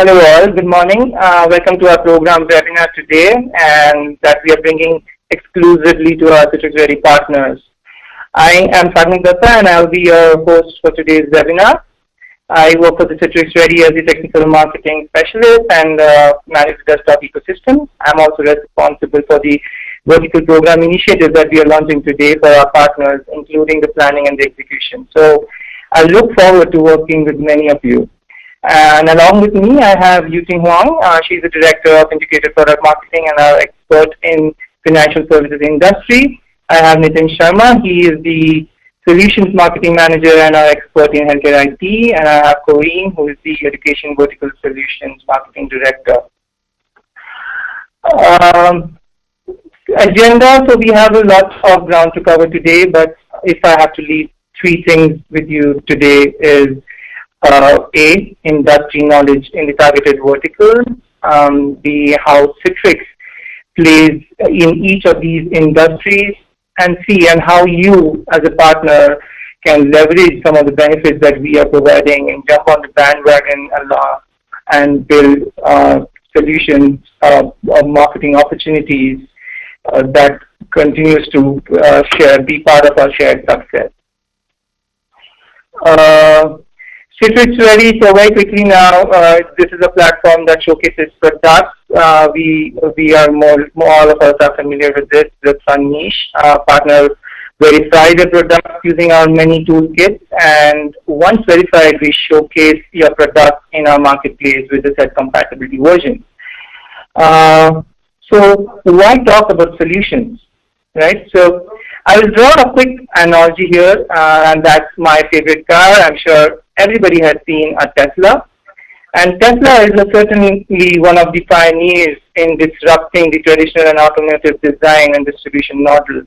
Hello all, good morning. Welcome to our program webinar today, and that we are bringing exclusively to our Citrix Ready partners. I am Sagnik Datta and I'll be your host for today's webinar. I work for the Citrix Ready as the technical marketing specialist and manage the desktop ecosystem. I'm also responsible for the vertical program initiative that we are launching today for our partners, including the planning and the execution. So I look forward to working with many of you. And along with me, I have Yuting Huang. She's the Director of Integrated Product Marketing and our expert in financial services industry. I have Nitin Sharma. He is the Solutions Marketing Manager and our expert in healthcare IT. And I have Corinne, who is the Education Vertical Solutions Marketing Director. Agenda, so we have a lot of ground to cover today, but if I have to leave three things with you today is A, industry knowledge in the targeted verticals, B, how Citrix plays in each of these industries, and C, and how you as a partner can leverage some of the benefits that we are providing and jump on the bandwagon and build solutions of marketing opportunities that continues to be part of our shared success. Citrix Ready, so very quickly now, this is a platform that showcases products. We are all of us are familiar with this. It's a niche. Partners verify the products using our many toolkits, and once verified, we showcase your product in our marketplace with the set compatibility version. So why talk about solutions, right? So I will draw a quick analogy here, and that's my favorite car. I'm sure everybody has seen a Tesla. And Tesla is certainly one of the pioneers in disrupting the traditional and automotive design and distribution model.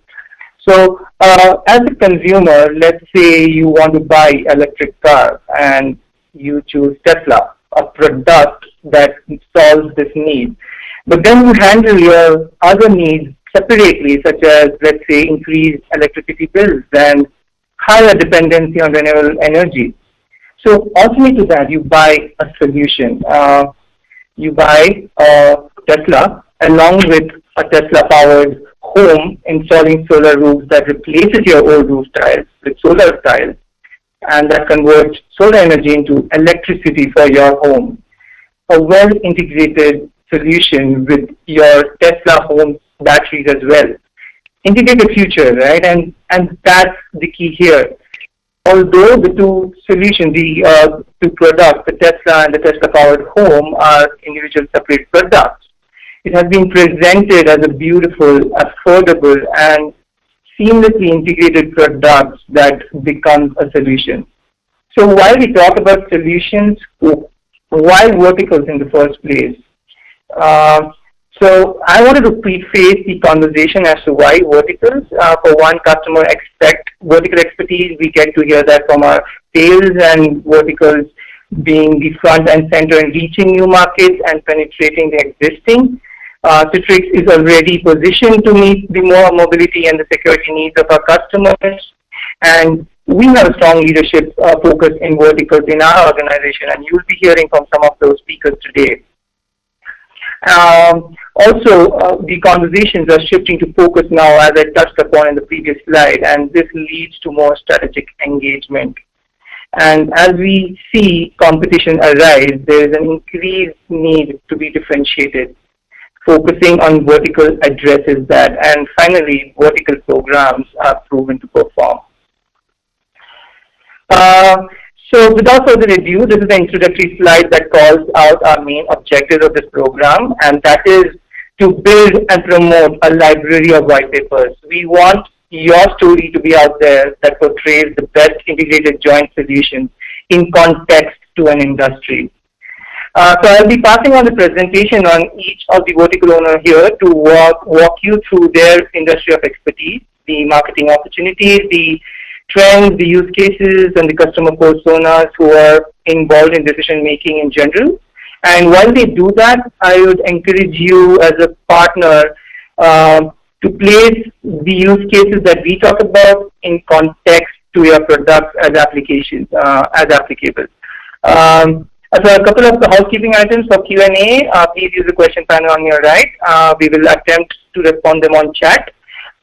So as a consumer, let's say you want to buy electric car and you choose Tesla, a product that solves this need. But then you handle your other needs separately, such as, let's say, increased electricity bills and higher dependency on renewable energy. So ultimately to that, you buy a solution. You buy a Tesla along with a Tesla-powered home, installing solar roofs that replaces your old roof tiles with solar tiles, and that converts solar energy into electricity for your home. A well-integrated solution with your Tesla home batteries as well. Integrated future, right? And that's the key here. Although the two solutions, the two products, the Tesla and the Tesla-powered home, are individual separate products, it has been presented as a beautiful, affordable, and seamlessly integrated product that becomes a solution. So while we talk about solutions, why verticals in the first place? So I wanted to preface the conversation as to why verticals. For one, customer expect vertical expertise. We get to hear that from our sales, and verticals being the front and center in reaching new markets and penetrating the existing. Citrix is already positioned to meet the more mobility and the security needs of our customers. And we have a strong leadership focus in verticals in our organization, and you'll be hearing from some of those speakers today. Also, the conversations are shifting to focus now, as I touched upon in the previous slide, and this leads to more strategic engagement. And as we see competition arise, there is an increased need to be differentiated. Focusing on vertical addresses that, and finally, vertical programs are proven to perform. So without further ado, this is the introductory slide that calls out our main objectives of this program, and that is to build and promote a library of white papers. We want your story to be out there that portrays the best integrated joint solutions in context to an industry. So I'll be passing on the presentation on each of the vertical owners here to walk you through their industry of expertise, the marketing opportunities, the trends, the use cases, and the customer personas who are involved in decision making in general. And while they do that, I would encourage you as a partner to place the use cases that we talk about in context to your products as applications, as applicable. So a couple of the housekeeping items for Q&A. Please use the question panel on your right. We will attempt to respond them on chat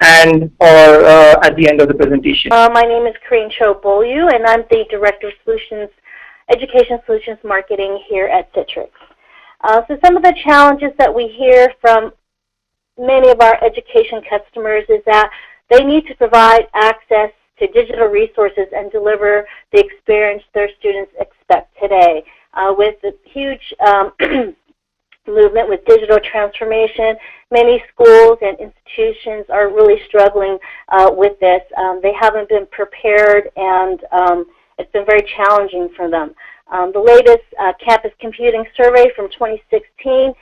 and or at the end of the presentation. My name is Corinne Cho-Bolyu, and I'm the Director of Solutions, Education Solutions Marketing here at Citrix. So some of the challenges that we hear from many of our education customers is that they need to provide access to digital resources and deliver the experience their students expect today. With the huge movement with digital transformation, many schools and institutions are really struggling with this. They haven't been prepared, and it's been very challenging for them. The latest campus computing survey from 2016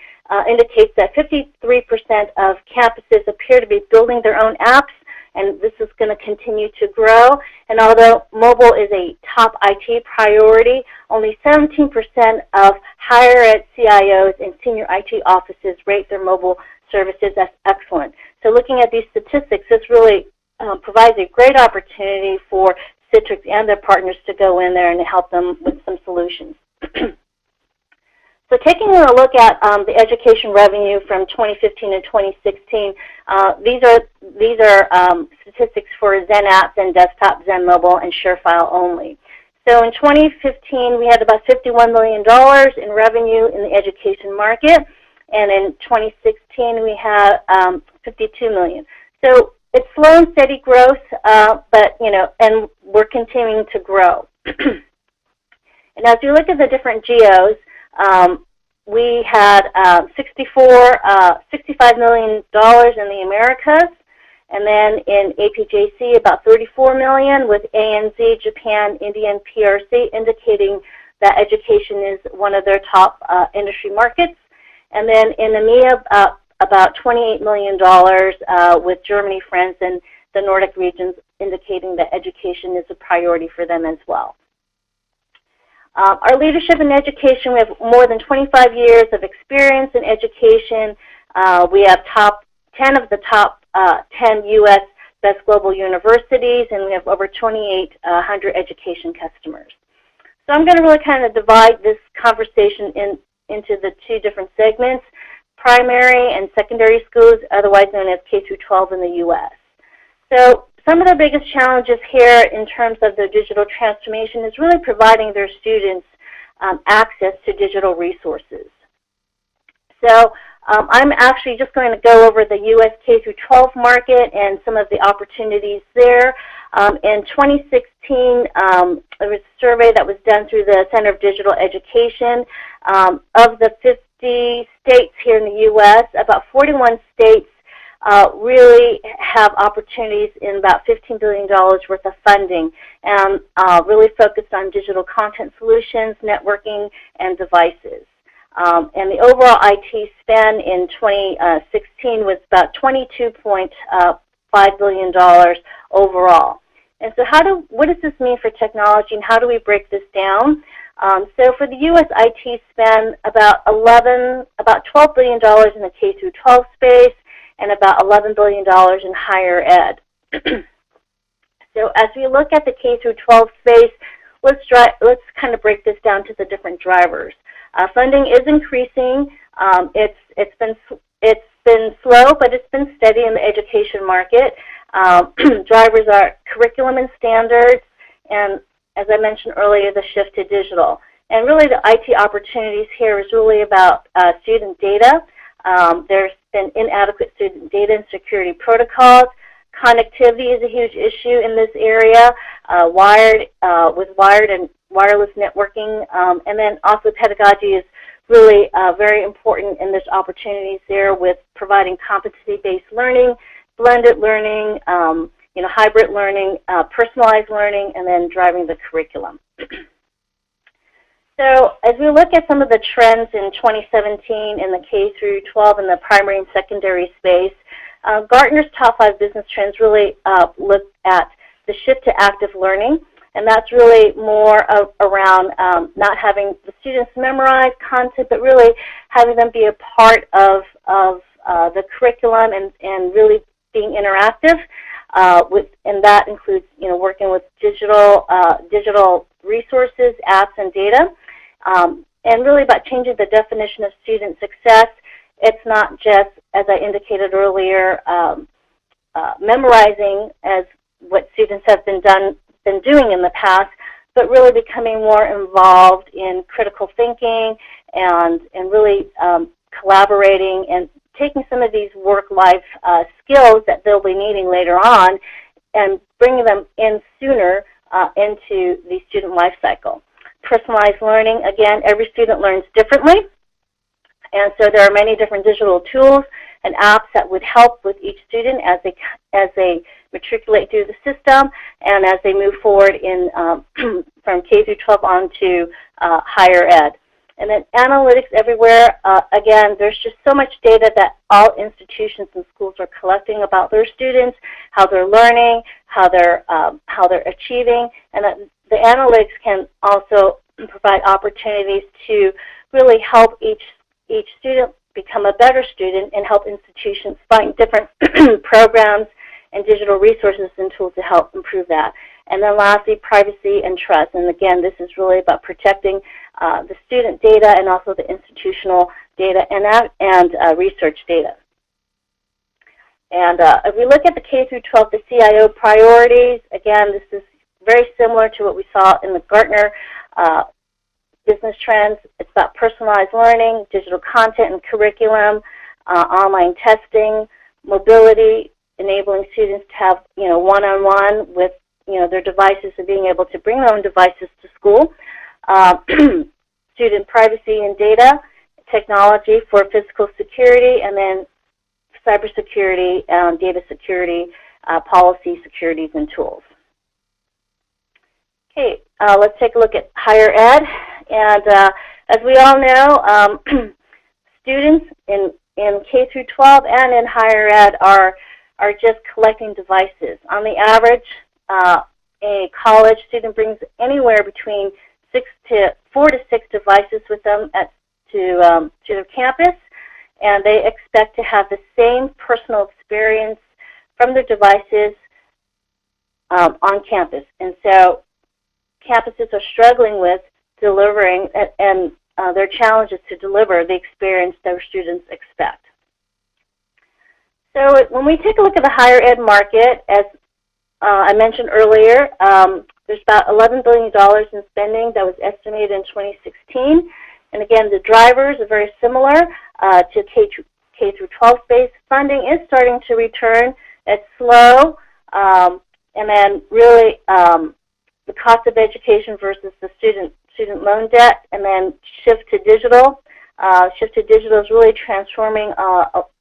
indicates that 53% of campuses appear to be building their own apps, and this is going to continue to grow. And although mobile is a top IT priority, only 17% of higher ed CIOs and senior IT offices rate their mobile services as excellent. So looking at these statistics, this really provides a great opportunity for Citrix and their partners to go in there and help them with some solutions. So taking a look at the education revenue from 2015 and 2016, these are statistics for Zen apps and desktop, Zen mobile, and ShareFile only. So in 2015, we had about $51 million in revenue in the education market, and in 2016, we had $52 million. So it's slow and steady growth, but and we're continuing to grow. And as you look at the different geos, we had $65 million in the Americas, and then in APJC about $34 million, with ANZ, Japan, India, and PRC indicating that education is one of their top industry markets. And then in EMEA, about $28 million with Germany, France, and the Nordic regions indicating that education is a priority for them as well. Our leadership in education, we have more than 25 years of experience in education. We have 10 of the top 10 U.S. best global universities, and we have over 2,800 education customers. So I'm going to really kind of divide this conversation into the two different segments, primary and secondary schools, otherwise known as K-12 in the U.S. So some of the biggest challenges here in terms of the digital transformation is really providing their students access to digital resources. So I'm actually just going to go over the U.S. K-12 market and some of the opportunities there. In 2016, there was a survey that was done through the Center of Digital Education. Of the 50 states here in the U.S., about 41 states really have opportunities in about $15 billion worth of funding, and really focused on digital content solutions, networking, and devices. And the overall IT spend in 2016 was about $22.5 billion overall. And so what does this mean for technology, and how do we break this down? So for the U.S. IT spend, about $12 billion in the K-12 space, and about $11 billion in higher ed. So as we look at the K-12 space, let's kind of break this down to the different drivers. Funding is increasing. It's been slow, but it's been steady in the education market. Drivers are curriculum and standards, and as I mentioned earlier, the shift to digital. And really the IT opportunities here is really about student data. There's been inadequate student data and security protocols. Connectivity is a huge issue in this area, with wired and wireless networking. And then also pedagogy is really very important in this opportunities there, with providing competency-based learning, blended learning, hybrid learning, personalized learning, and then driving the curriculum. So as we look at some of the trends in 2017 in the K-12 and the primary and secondary space, Gartner's top 5 business trends really look at the shift to active learning, and that's really more around not having the students memorize content, but really having them be a part of the curriculum and really being interactive. And that includes working with digital resources, apps, and data. and really about changing the definition of student success. It's not just, as I indicated earlier, memorizing as what students have been doing in the past, but really becoming more involved in critical thinking and really collaborating and taking some of these work-life skills that they'll be needing later on and bringing them in sooner into the student life cycle. Personalized learning, again, every student learns differently, and so there are many different digital tools and apps that would help with each student as they matriculate through the system and as they move forward in from K through 12 on to higher ed. And then analytics everywhere. Again, there's just so much data that all institutions and schools are collecting about their students, how they're learning, how they're achieving, and that the analytics can also provide opportunities to really help each student become a better student and help institutions find different programs and digital resources and tools to help improve that. And then lastly, privacy and trust. And again, this is really about protecting the student data and also the institutional data and research data. And if we look at the K through 12, the CIO priorities, again, this is very similar to what we saw in the Gartner business trends. It's about personalized learning, digital content and curriculum, online testing, mobility, enabling students to have one-on-one with their devices and being able to bring their own devices to school. Student privacy and data, technology for physical security, and then cybersecurity, data security, policy securities and tools. Okay, let's take a look at higher ed. And as we all know, students in K through 12 and in higher ed are just collecting devices. On the average, a college student brings anywhere between 4 to 6 devices with them to their campus, and they expect to have the same personal experience from their devices on campus. And so campuses are struggling with delivering, and their challenge is to deliver the experience their students expect. So when we take a look at the higher ed market, as I mentioned earlier, there's about $11 billion in spending that was estimated in 2016. And again, the drivers are very similar to K through 12 space. Funding is starting to return. It's slow. And then really the cost of education versus the student loan debt, and then shift to digital. Shift to digital is really transforming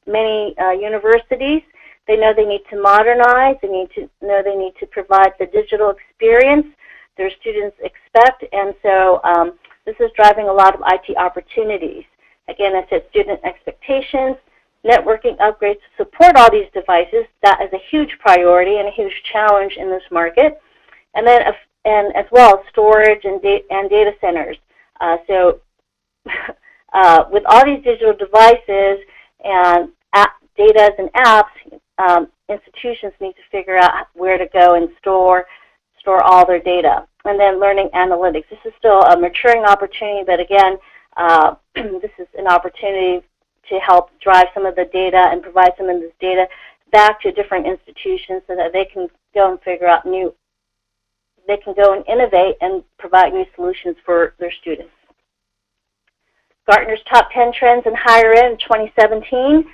many universities. They know they need to modernize. They need to provide the digital experience their students expect, and so this is driving a lot of IT opportunities. Again, I said student expectations, networking upgrades to support all these devices. That is a huge priority and a huge challenge in this market, and then as well storage and data centers. So with all these digital devices and data and apps, institutions need to figure out where to go and store all their data. And then learning analytics. This is still a maturing opportunity, but again, this is an opportunity to help drive some of the data and provide some of this data back to different institutions so that they can go and figure out they can go and innovate and provide new solutions for their students. Gartner's top 10 trends in higher ed in 2017.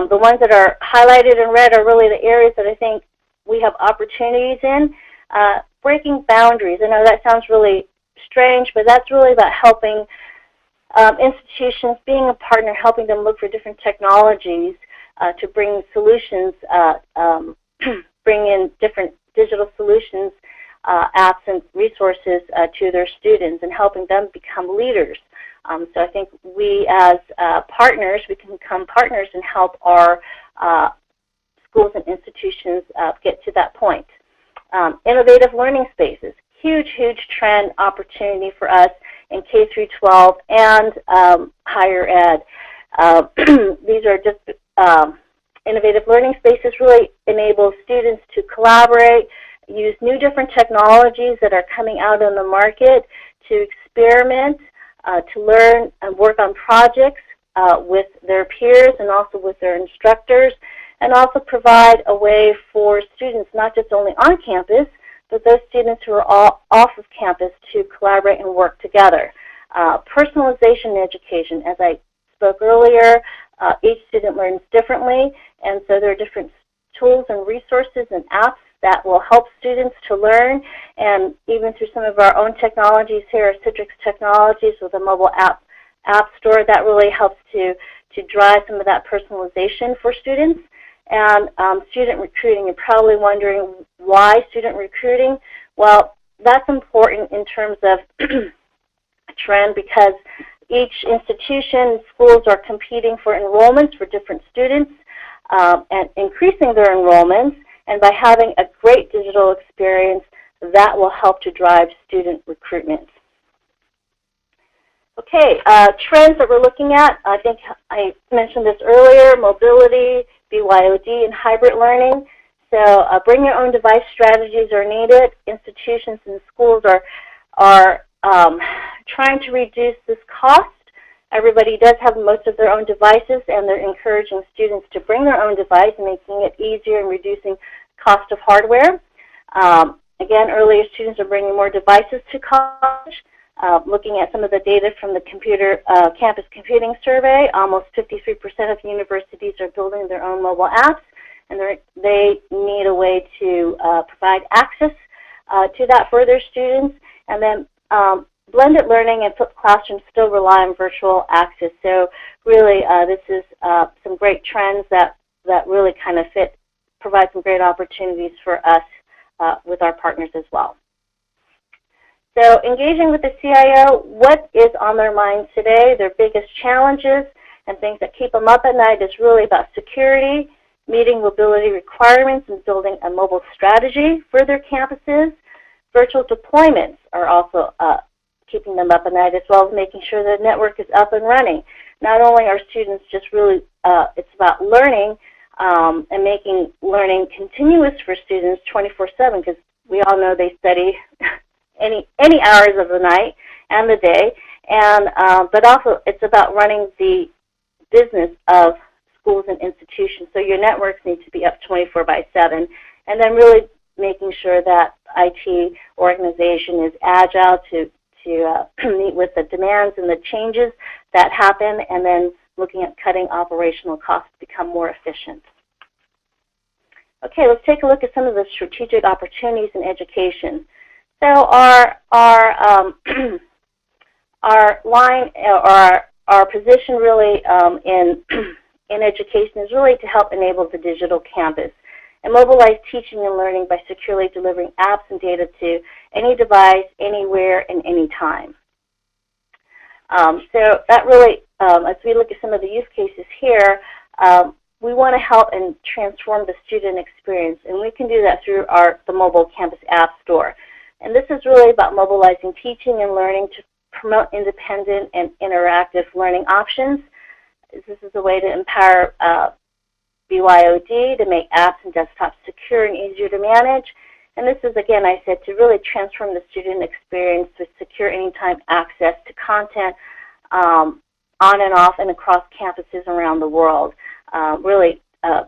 The ones that are highlighted in red are really the areas that I think we have opportunities in. Breaking boundaries. I know that sounds really strange, but that's really about helping institutions, being a partner, helping them look for different technologies to bring solutions, bring in different digital solutions, apps and resources to their students and helping them become leaders. So I think we as partners, we can become partners and help our schools and institutions get to that point. Innovative learning spaces, huge trend opportunity for us in K through 12 and higher ed. These are just innovative learning spaces really enable students to collaborate, use new different technologies that are coming out on the market to experiment to learn and work on projects with their peers and also with their instructors, and also provide a way for students, not just only on campus, but those students who are all off of campus, to collaborate and work together. Personalization in education, as I spoke earlier, each student learns differently, and so there are different tools and resources and apps that will help students to learn, and even through some of our own technologies here, Citrix Technologies with a mobile app store, that really helps to drive some of that personalization for students. And student recruiting, you're probably wondering why student recruiting. Well, that's important in terms of a trend, because each institution, schools are competing for enrollments for different students and increasing their enrollments. And by having a great digital experience, that will help to drive student recruitment. Okay, trends that we're looking at, I think I mentioned this earlier: mobility, BYOD, and hybrid learning. So bring your own device strategies are needed. Institutions and schools are trying to reduce this cost. Everybody does have most of their own devices, and they're encouraging students to bring their own device, making it easier and reducing cost of hardware. Again, earlier students are bringing more devices to college. Looking at some of the data from the campus computing survey, almost 53% of universities are building their own mobile apps, and they need a way to provide access to that for their students. And then blended learning and flipped classrooms still rely on virtual access. So really, this is some great trends that really kind of provide some great opportunities for us with our partners as well. So engaging with the CIO, what is on their minds today, their biggest challenges and things that keep them up at night is really about security, meeting mobility requirements, and building a mobile strategy for their campuses. Virtual deployments are also keeping them up at night, as well as making sure the network is up and running. Not only are students just really, it's about learning and making learning continuous for students 24/7, because we all know they study any hours of the night and the day, and but also it's about running the business of schools and institutions. So your networks need to be up 24/7, and then really making sure that IT organization is agile to meet with the demands and the changes that happen, and then looking at cutting operational costs to become more efficient. Okay, let's take a look at some of the strategic opportunities in education. So our line, or our position really in education is really to help enable the digital campus and mobilize teaching and learning by securely delivering apps and data to any device, anywhere, and anytime. So that really, as we look at some of the use cases here, we want to help and transform the student experience, and we can do that through the mobile campus app store. And this is really about mobilizing teaching and learning to promote independent and interactive learning options. This is a way to empower BYOD to make apps and desktops secure and easier to manage. And this is, again, I said, to really transform the student experience with secure anytime access to content on and off and across campuses around the world. Really, as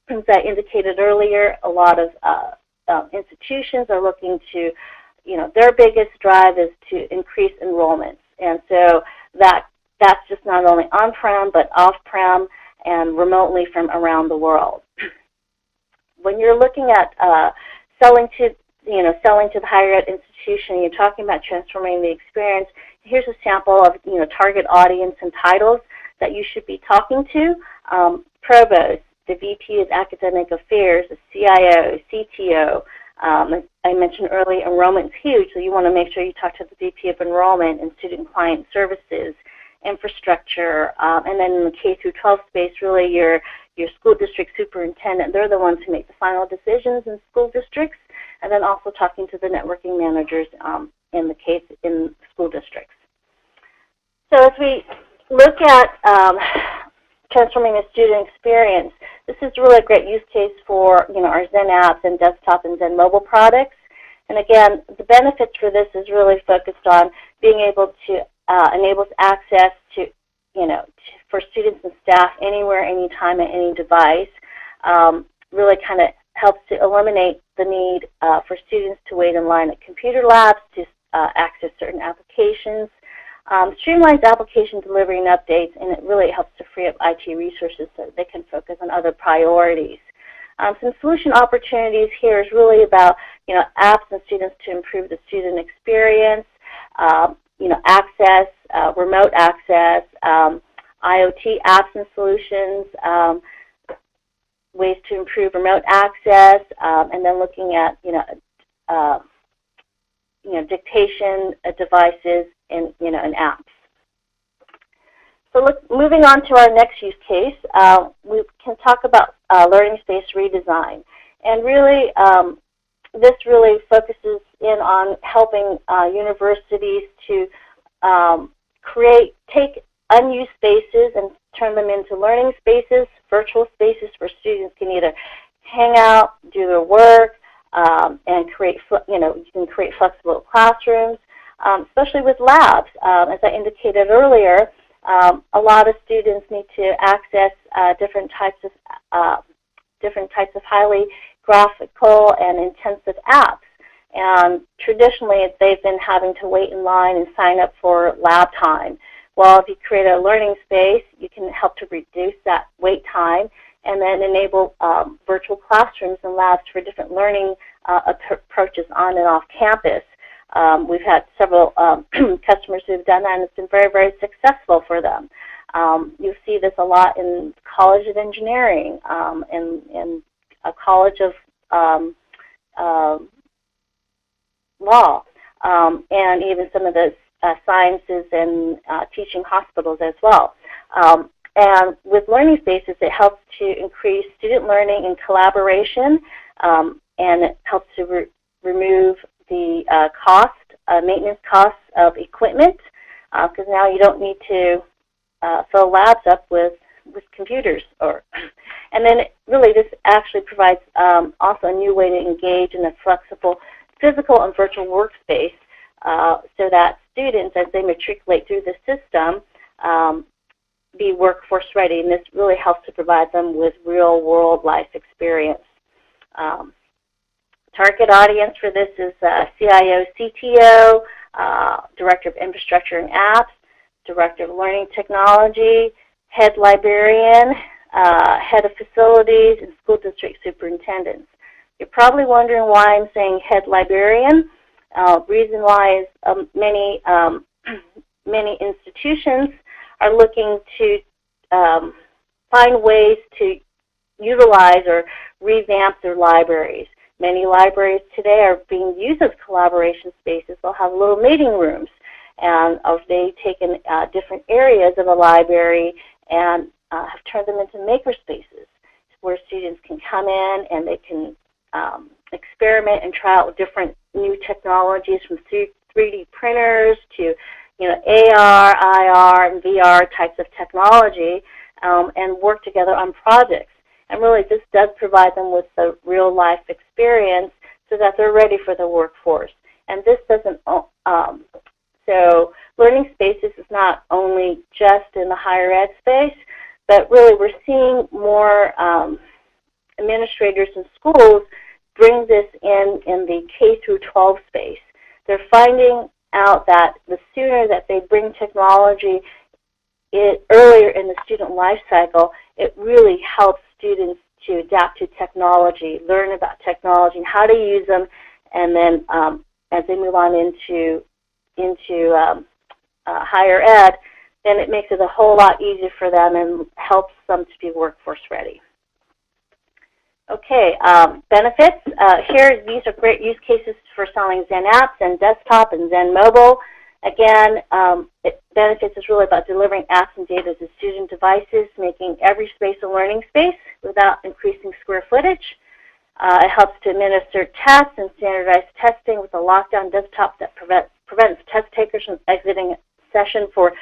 I indicated earlier, a lot of institutions are looking to, their biggest drive is to increase enrollments. And so that's just not only on-prem, but off-prem and remotely from around the world. When you're looking at selling to the higher ed institution, you're talking about transforming the experience. Here's a sample of target audience and titles that you should be talking to. Provost, the VP of Academic Affairs, the CIO, CTO. I mentioned earlier, enrollment is huge, so you want to make sure you talk to the VP of Enrollment and Student Client Services, infrastructure, and then in the K-12 space, really your school district superintendent. They're the ones who make the final decisions in school districts, and then also talking to the networking managers in school districts. So as we look at transforming the student experience, this is really a great use case for our Zen apps and desktop and Zen mobile products. And again, the benefits for this is really focused on being able to enables access to, for students and staff anywhere, anytime, at any device. Really kind of helps to eliminate the need for students to wait in line at computer labs to access certain applications. Streamlines application delivery and updates, and it really helps to free up IT resources so that they can focus on other priorities. Some solution opportunities here is really about, apps and students to improve the student experience, access, remote access, IoT apps and solutions, ways to improve remote access, and then looking at, dictation devices and, and apps. So moving on to our next use case, we can talk about learning space redesign. And really, this really focuses in on helping universities to take unused spaces and turn them into learning spaces, virtual spaces where students can either hang out, do their work, and create, you can create flexible classrooms, especially with labs. As I indicated earlier, a lot of students need to access different types of highly graphical and intensive apps. And traditionally, they've been having to wait in line and sign up for lab time. Well, if you create a learning space, you can help to reduce that wait time and then enable virtual classrooms and labs for different learning approaches on and off campus. We've had several customers who have done that, and it's been very, very successful for them. You see this a lot in College of Engineering, in a College of Law, and even some of the sciences and teaching hospitals as well. And with learning spaces, it helps to increase student learning and collaboration, and it helps to remove the maintenance costs of equipment, because now you don't need to fill labs up with computers. And then really this actually provides also a new way to engage in a flexible physical and virtual workspace so that students, as they matriculate through the system, be workforce ready, and this really helps to provide them with real-world life experience. Target audience for this is CIO, CTO, Director of Infrastructure and Apps, Director of Learning Technology, Head Librarian, Head of Facilities, and School District Superintendents. You're probably wondering why I'm saying Head Librarian. Reason why is many institutions are looking to find ways to utilize or revamp their libraries. Many libraries today are being used as collaboration spaces. They'll have little meeting rooms, and they've taken different areas of a library and have turned them into maker spaces where students can come in and they can experiment and try out different new technologies, from 3D printers to AR, IR, and VR types of technology, and work together on projects. And really, this does provide them with a real-life experience so that they're ready for the workforce. And this doesn't, so learning spaces is not only just in the higher ed space, but really we're seeing more administrators in schools bring this in the K through 12 space. They're finding out that the sooner that they bring technology earlier in the student life cycle, it really helps students to adapt to technology, learn about technology and how to use them, and then as they move on into higher ed, then it makes it a whole lot easier for them and helps them to be workforce ready. Okay, benefits. Here, these are great use cases for selling Zen apps, Zen desktop, and Zen mobile. Again, benefits is really about delivering apps and data to student devices, making every space a learning space without increasing square footage. It helps to administer tests and standardized testing with a lockdown desktop that prevents test takers from exiting a session for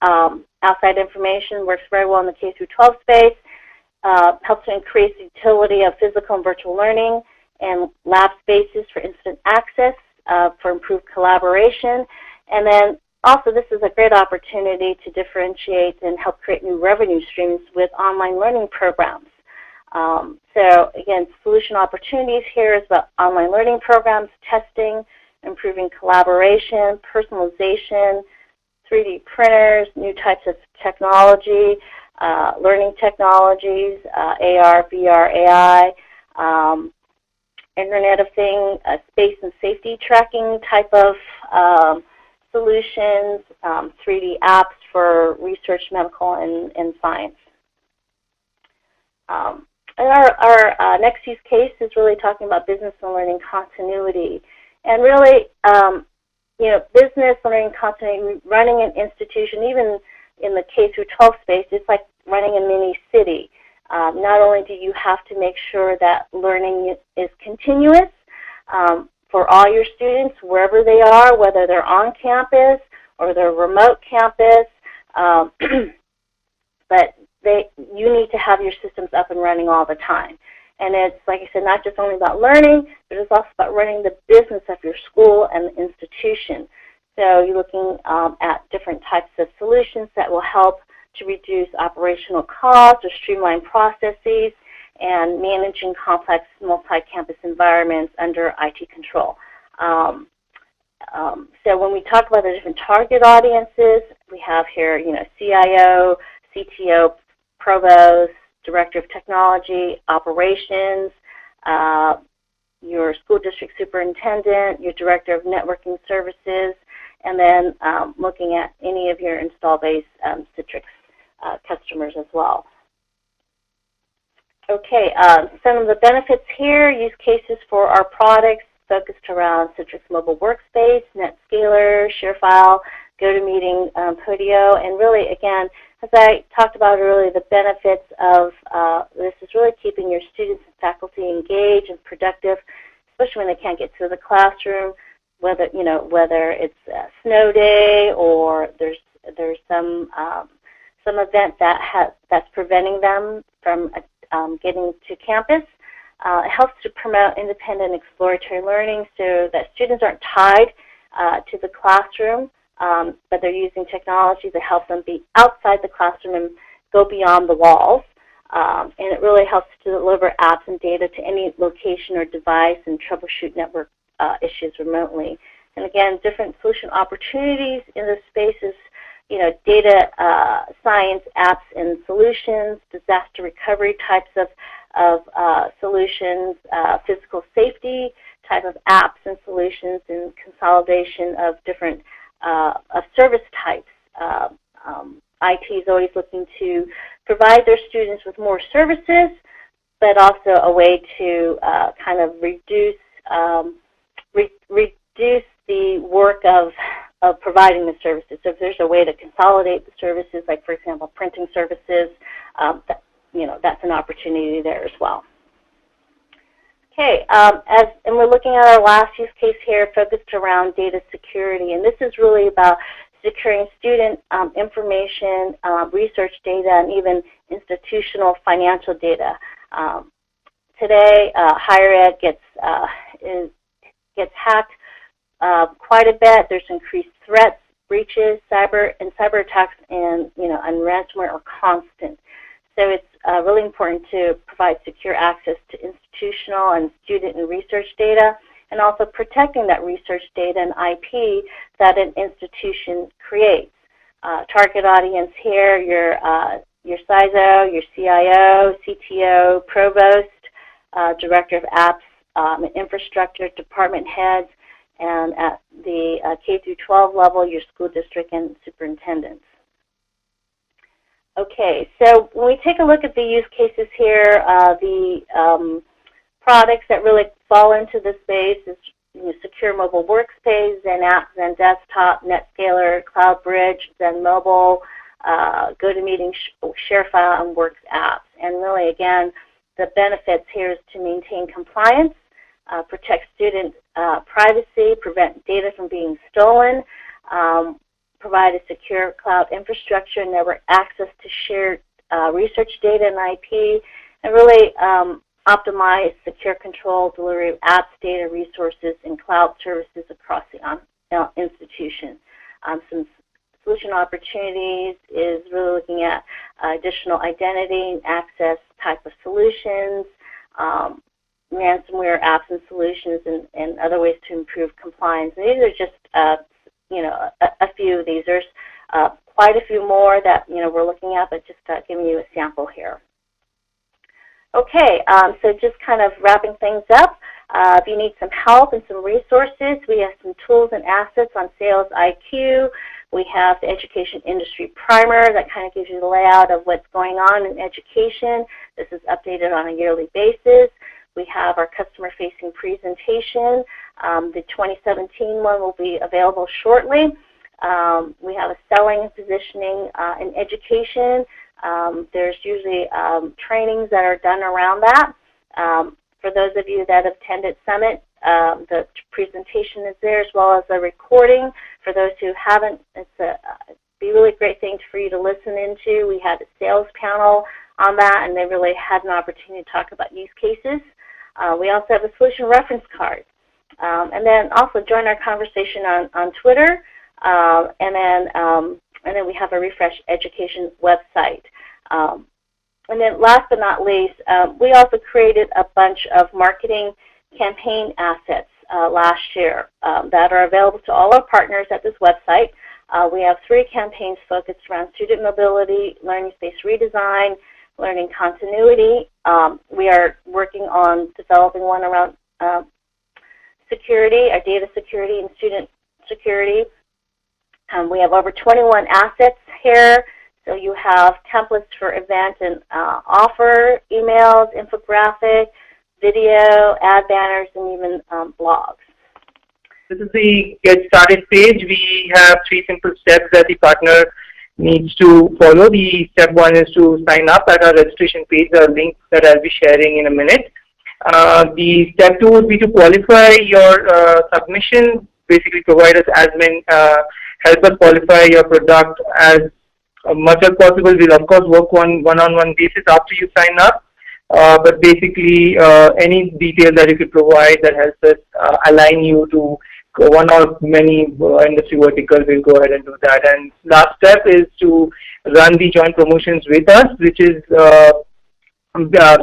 outside information. Works very well in the K through 12 space. Helps to increase the utility of physical and virtual learning, and lab spaces for instant access for improved collaboration. And then also, this is a great opportunity to differentiate and help create new revenue streams with online learning programs. So again, solution opportunities here is about online learning programs, testing, improving collaboration, personalization, 3D printers, new types of technology, learning technologies, AR, VR, AI, Internet of Things, space and safety tracking type of solutions, 3D apps for research, medical, and science. And our next use case is really talking about business and learning continuity. And really, you know, business learning continuity, running an institution, even in the K through 12 space, it's like running a mini city. Not only do you have to make sure that learning is continuous for all your students, wherever they are, whether they're on campus or they're remote campus, but you need to have your systems up and running all the time. And it's, like I said, not just only about learning, but it's also about running the business of your school and the institution. So you're looking at different types of solutions that will help to reduce operational costs or streamline processes and managing complex multi-campus environments under IT control. So when we talk about the different target audiences, we have here, you know, CIO, CTO, Provost, Director of Technology, Operations, your school district superintendent, your Director of Networking Services, and then looking at any of your install base Citrix customers as well. Okay, some of the benefits here, use cases for our products focused around Citrix Mobile Workspace, NetScaler, ShareFile, GoToMeeting, Podio, and really, again, as I talked about earlier, the benefits of this is really keeping your students and faculty engaged and productive, especially when they can't get to the classroom, whether it's a snow day or there's some event that's preventing them from getting to campus. It helps to promote independent exploratory learning so that students aren't tied to the classroom, but they're using technology to help them be outside the classroom and go beyond the walls. And it really helps to deliver apps and data to any location or device and troubleshoot network issues remotely. And again, different solution opportunities in this space is, you know, data science apps and solutions, disaster recovery types of solutions, physical safety type of apps and solutions, and consolidation of different of service types. IT is always looking to provide their students with more services, but also a way to kind of reduce the work of providing the services. So if there's a way to consolidate the services, like for example printing services, that's an opportunity there as well. Okay, and we're looking at our last use case here focused around data security, and this is really about securing student information, research data, and even institutional financial data. Today, higher ed gets hacked quite a bit. There's increased threats, breaches, cyber attacks, and ransomware are constant. So it's really important to provide secure access to institutional and student and research data, and also protecting that research data and IP that an institution creates. Target audience here, your CISO, your CIO, CTO, Provost, Director of Apps and Infrastructure, department heads, and at the K through 12 level, your school district and superintendents. Okay, so when we take a look at the use cases here, the products that really fall into this space is secure mobile workspace, Zen Apps, Zen Desktop, NetScaler, Cloud Bridge, Zen Mobile, GoToMeeting, ShareFile, and Works apps. And really, again, the benefits here is to maintain compliance, protect student privacy, prevent data from being stolen, provide a secure cloud infrastructure and network access to shared research data and IP, and really optimize secure control, delivery of apps, data, resources, and cloud services across the institution. Some solution opportunities is really looking at additional identity and access type of solutions, ransomware apps and solutions, and other ways to improve compliance. And these are just a few of these. There's quite a few more that we're looking at, but just giving you a sample here. Okay, so just kind of wrapping things up. If you need some help and some resources, we have some tools and assets on Sales IQ. We have the Education Industry Primer that kind of gives you the layout of what's going on in education. This is updated on a yearly basis. We have our customer-facing presentation. The 2017 one will be available shortly. We have a selling and positioning in education. There's usually trainings that are done around that. For those of you that have attended Summit, the presentation is there as well as a recording. For those who haven't, it's be a really great thing for you to listen into. We had a sales panel on that, and they really had an opportunity to talk about use cases. We also have a solution reference card. And then also join our conversation on Twitter. And then we have a Refresh Education website. And then last but not least, we also created a bunch of marketing campaign assets last year that are available to all our partners at this website. We have 3 campaigns focused around student mobility, learning space redesign, learning continuity. We are working on developing one around security, our data security and student security. We have over 21 assets here. So you have templates for event and offer, emails, infographic, video, ad banners, and even blogs. This is the Get Started page. We have 3 simple steps that the partner needs to follow. The step 1 is to sign up at our registration page, a link that I'll be sharing in a minute. The step 2 would be to qualify your submission, basically provide us admin, help us qualify your product as much as possible. We'll of course work on one-on-one basis after you sign up, but basically any detail that you could provide that helps us align you to one or many industry verticals, we'll go ahead and do that. And last step is to run the joint promotions with us, which is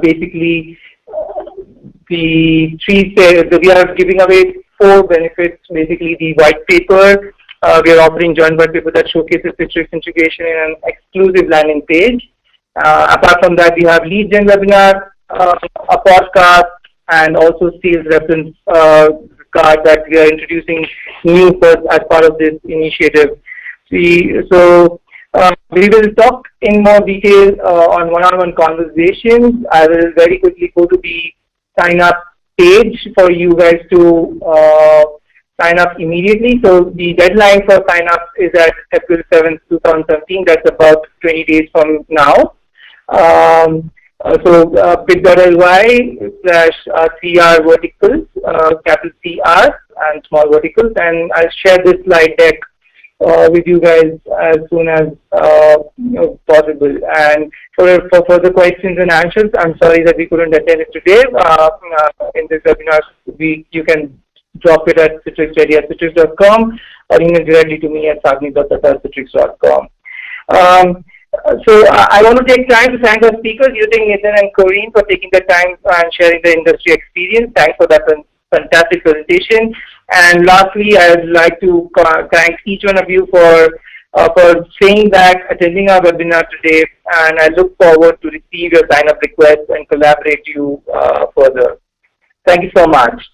basically the 3 we are giving away 4 benefits. Basically the white paper. We are offering joint white paper that showcases Citrix integration in an exclusive landing page. Apart from that, we have lead gen webinar, a podcast, and also sales reference card that we are introducing new first as part of this initiative. We will talk in more detail on one-on-one conversations. I will very quickly go to the sign up page for you guys to sign up immediately. So the deadline for sign up is at April 7th, 2017. That's about 20 days from now. bit.ly/CR verticals, capital CR and small verticals. And I'll share this slide deck with you guys as soon as possible. And for further questions and answers, I'm sorry that we couldn't attend it today. In this webinar, you can drop it at Citrix Ready at citrix.com or email directly to me at sagni.citrix.com. So I want to take time to thank our speakers, Yuting, Nitin, and Corinne, for taking the time and sharing the industry experience. Thanks for that fantastic presentation. And lastly, I would like to thank each one of you for saying that, attending our webinar today, and I look forward to receive your sign-up requests and collaborate you further. Thank you so much.